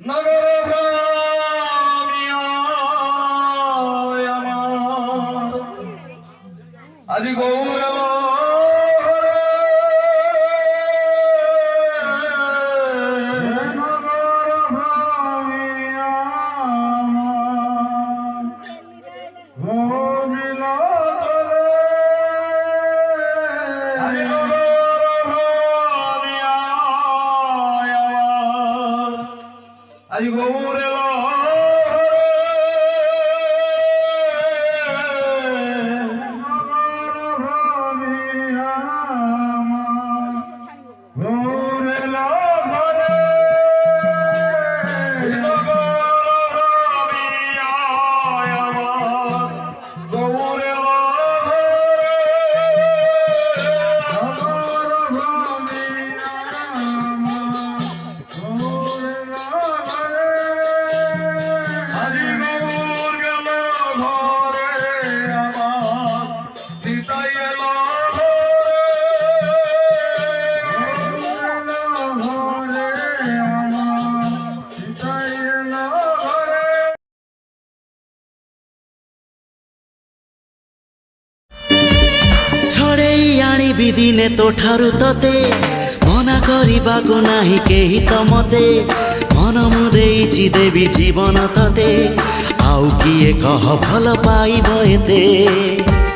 নগর আমার আজি গৌর আজি গৌর ଦିନେ ତୋଠାରୁ ତତେ ମନା କରିବାକୁ ନାହିଁ କେହି ତ ମତେ ମନ ମୁଁ ଦେଇଛି ଦେବି ଜୀବନ ତତେ ଆଉ କିଏ କହ ଭଲ ପାଇବ ଏତେ।